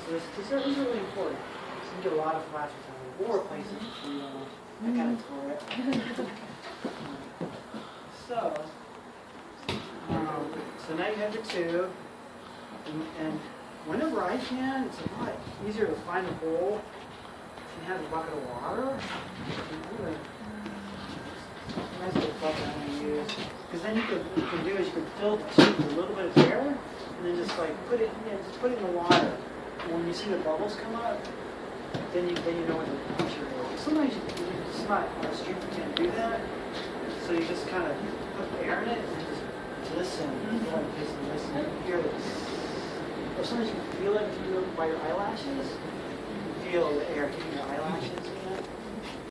these are really important. So you get a lot of flashes on it, or places if you I kind of tore it. So now you have the tube, and whenever I can, it's a lot easier to find a bowl and have a bucket of water. Nice little bucket I'm going to use. Because then what you can do is you can fill the tube with a little bit of air, and then just like put it in the water. And when you see the bubbles come up, then you know what the temperature is. Sometimes it's not street you can't do that, so you just kind of put the air in it and just listen. Go like this and listen. You can hear this. Or sometimes you can feel it if you look by your eyelashes. You feel the air hitting your eyelashes.